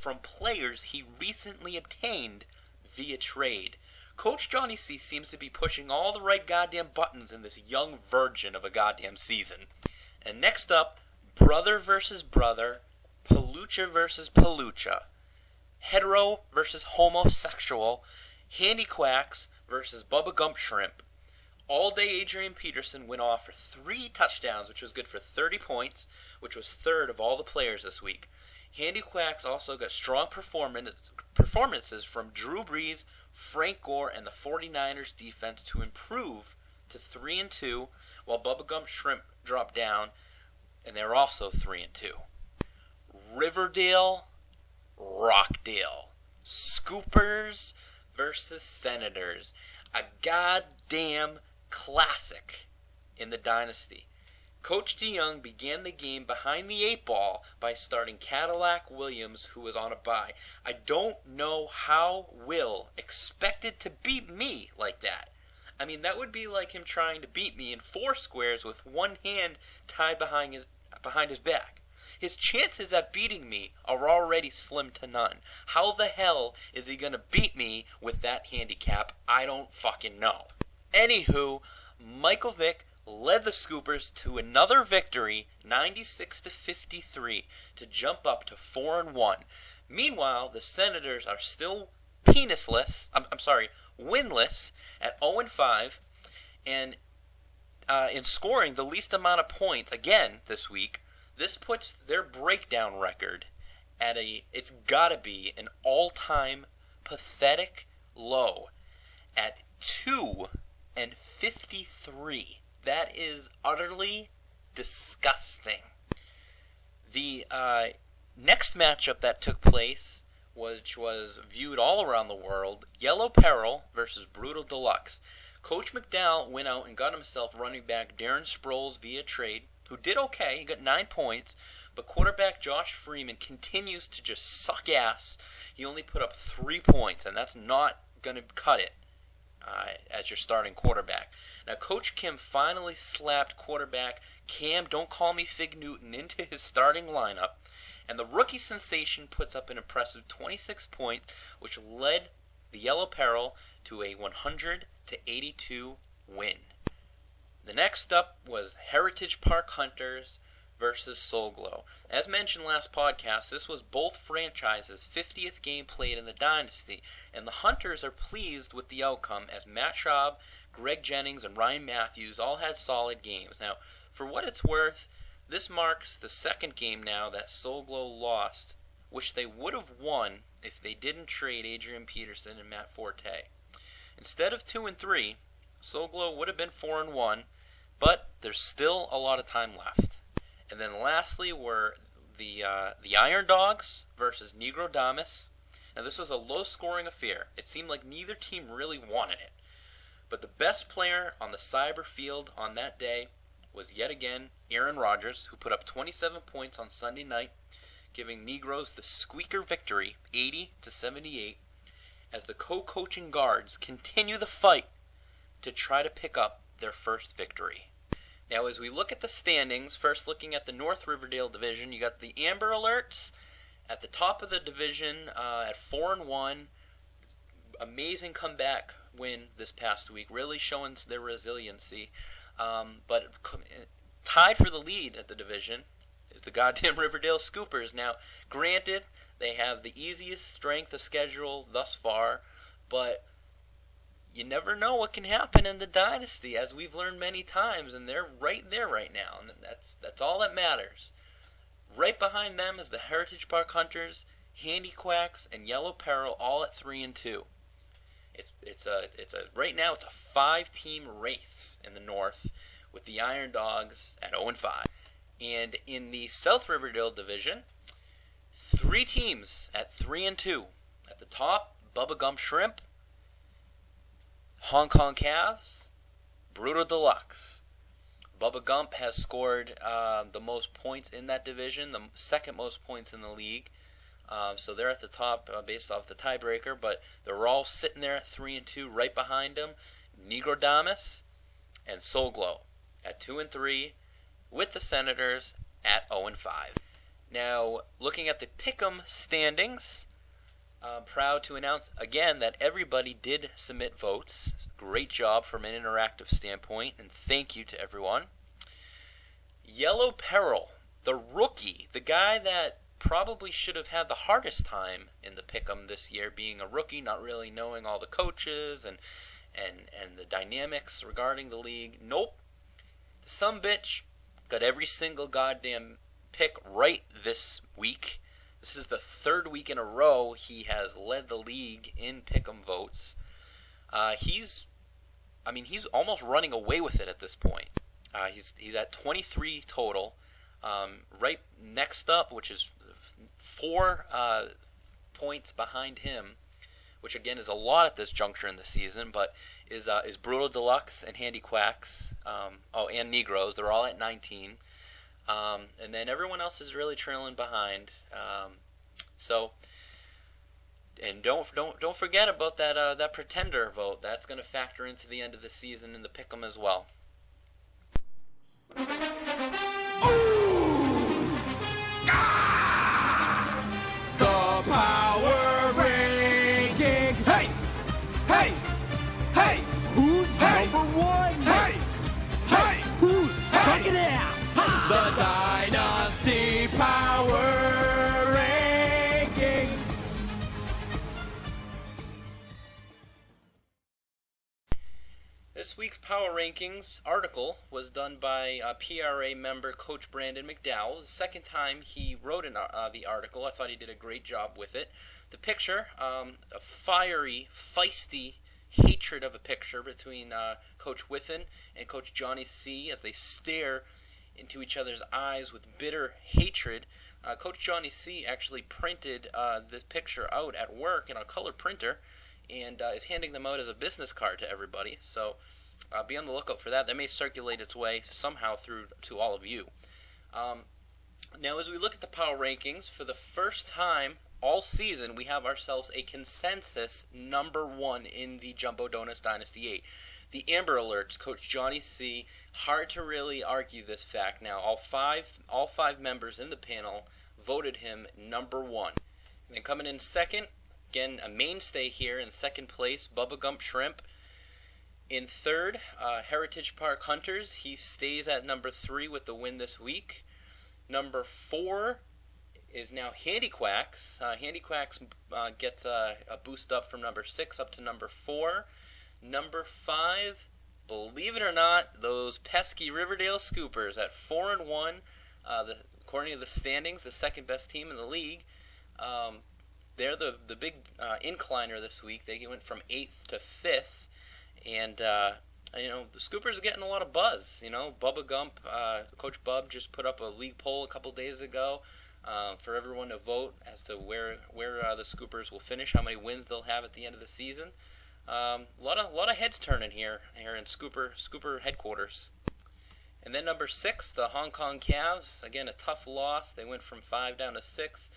from players he recently obtained via trade. Coach Johnny C seems to be pushing all the right goddamn buttons in this young virgin of a goddamn season. And next up, brother versus brother, Palucha versus Palucha, hetero versus homosexual, Handy Quacks versus Bubba Gump Shrimp. All day Adrian Peterson went off for 3 touchdowns, which was good for 30 points, which was third of all the players this week. Handy Quacks also got strong performances from Drew Brees, Frank Gore, and the 49ers defense to improve to 3-2, while Bubba Gump Shrimp dropped down, and they're also 3-2. Riverdale, Rockdale, Scoopers versus Senators. A goddamn classic in the Dynasty. Coach DeYoung began the game behind the 8 ball by starting Cadillac Williams, who was on a bye. I don't know how Will expected to beat me like that. I mean, that would be like him trying to beat me in 4 squares with one hand tied behind his back. His chances at beating me are already slim to none. How the hell is he going to beat me with that handicap? I don't fucking know. Anywho, Michael Vick led the Scoopers to another victory, 96-53, to jump up to 4-1. Meanwhile, the Senators are still winless at 0-5, and in scoring the least amount of points again this week. This puts their breakdown record at it's gotta be an all-time pathetic low at 2-53. That is utterly disgusting. The next matchup that took place, which was viewed all around the world, Yellow Peril versus Brutal Deluxe. Coach McDowell went out and got himself running back Darren Sproles via trade, who did okay. He got 9 points, but quarterback Josh Freeman continues to just suck ass. He only put up 3 points, and that's not going to cut it as your starting quarterback. Now, Coach Kim finally slapped quarterback Cam Don't Call Me Fig Newton into his starting lineup, and the rookie sensation puts up an impressive 26 points, which led the Yellow Peril to a 100-82 win. The next up was Heritage Park Hunters versus Soul Glow. As mentioned last podcast, this was both franchises' 50th game played in the Dynasty, and the Hunters are pleased with the outcome as Matt Schaub, Greg Jennings, and Ryan Matthews all had solid games. Now, for what it's worth, this marks the second game now that Soul Glow lost, which they would have won if they didn't trade Adrian Peterson and Matt Forte. Instead of 2-3, Soul Glow would have been 4-1, but there's still a lot of time left. And then lastly were the Iron Dogs versus Negro Damas. Now this was a low-scoring affair. It seemed like neither team really wanted it. But the best player on the cyber field on that day was yet again Aaron Rodgers, who put up 27 points on Sunday night, giving Negroes the squeaker victory, 80-78, as the co-coaching guards continue the fight to try to pick up their first victory. Now, as we look at the standings, first looking at the North Riverdale division, you got the Amber Alerts at the top of the division at 4-1. Amazing comeback win this past week, really showing their resiliency. But tied for the lead at the division is the goddamn Riverdale Scoopers. Now, granted, they have the easiest strength of schedule thus far, but you never know what can happen in the Dynasty, as we've learned many times, and they're right there right now, and that's all that matters. Right behind them is the Heritage Park Hunters, Handy Quacks, and Yellow Peril, all at 3-2. Right now it's a 5-team race in the North, with the Iron Dogs at 0-5. And in the South Riverdale division, 3 teams at 3-2. At the top, Bubba Gump Shrimp, Hong Kong Cavs, Brutal Deluxe. Bubba Gump has scored the most points in that division, the second most points in the league. So they're at the top based off the tiebreaker, but they're all sitting there at 3-2. Right behind them, Negro Damas and Soul Glow at 2-3, with the Senators at 0-5. Now, looking at the Pick'em standings, I'm proud to announce again that everybody did submit votes. Great job from an interactive standpoint, and thank you to everyone. Yellow Peril, the rookie, the guy that probably should have had the hardest time in the Pick'em this year, being a rookie, not really knowing all the coaches and the dynamics regarding the league. Nope. The sumbitch got every single goddamn pick right this week. This is the third week in a row he has led the league in Pick'em votes. He's almost running away with it at this point. He's at 23 total. Right next up, which is 4 points behind him, which again is a lot at this juncture in the season, but is Brutal Deluxe and Handy Quacks, and Negroes. They're all at 19. And then everyone else is really trailing behind. And don't forget about that pretender vote. That's going to factor into the end of the season in the Pick'em as well. The Power Rankings. Hey, who's number one? Hey, who's second ass? The Dynasty Power Rankings. This week's Power Rankings article was done by PRA member Coach Brandon McDowell. The second time he wrote the article. I thought he did a great job with it. The picture, a fiery, feisty hatred of a picture between Coach Whiffen and Coach Johnny C. as they stare into each other's eyes with bitter hatred. Coach Johnny C. actually printed this picture out at work in a color printer and is handing them out as a business card to everybody. So be on the lookout for that. That may circulate its way somehow through to all of you. Now, as we look at the Power Rankings, for the first time all season, we have ourselves a consensus number one in the Jumbo Donuts Dynasty 8. The Amber Alerts, Coach Johnny C. Hard to really argue this fact. Now, all five members in the panel voted him number one. And then coming in second, again, a mainstay here in second place, Bubba Gump Shrimp. In third, Heritage Park Hunters. He stays at number 3 with the win this week. Number 4 is now Handy Quacks. Handy Quacks gets a boost up from number 6 up to number 4. Number 5, believe it or not, those pesky Riverdale Scoopers at 4-1. According to the standings, the second best team in the league. They're the big incliner this week. They went from 8th to 5th. And, the Scoopers are getting a lot of buzz. Bubba Gump, Coach Bub just put up a league poll a couple days ago for everyone to vote as to where the Scoopers will finish, how many wins they'll have at the end of the season. A lot of heads turning here in Scooper headquarters. And then number 6, the Hong Kong Cavs. Again, a tough loss. They went from 5 down to 6.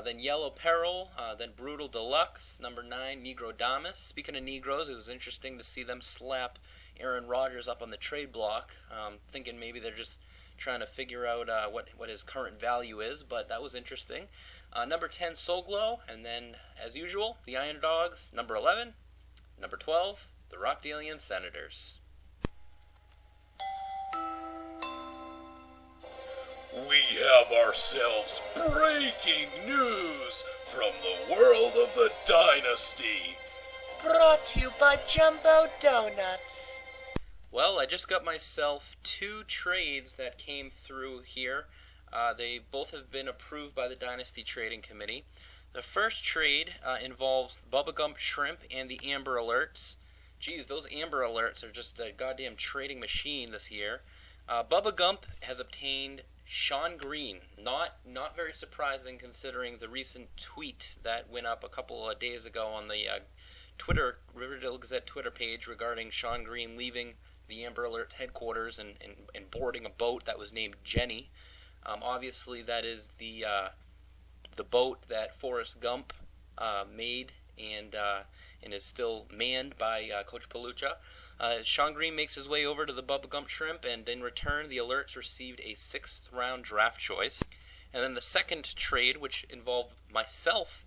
Then Yellow Peril, then Brutal Deluxe, number 9, Negro Damas. Speaking of Negroes, it was interesting to see them slap Aaron Rodgers up on the trade block, thinking maybe they're just trying to figure out what his current value is, but that was interesting. Number 10, Soul Glow, and then, as usual, the Iron Dogs, number 11, number 12, the Rockdalian Senators. We have ourselves breaking news from the world of the Dynasty. Brought to you by Jumbo Donuts. Well, I just got myself 2 trades that came through here. They both have been approved by the Dynasty Trading Committee. The first trade involves Bubba Gump Shrimp and the Amber Alerts. Geez, those Amber Alerts are just a goddamn trading machine this year. Bubba Gump has obtained Sean Green. Not very surprising considering the recent tweet that went up a couple of days ago on the Riverdale Gazette Twitter page regarding Sean Green leaving the Amber Alert headquarters and boarding a boat that was named Jenny. Obviously, that is the boat that Forrest Gump made and is still manned by Coach Palucha. Sean Green makes his way over to the Bubba Gump Shrimp, and in return, the Alerts received a 6th-round draft choice. And then the second trade, which involved myself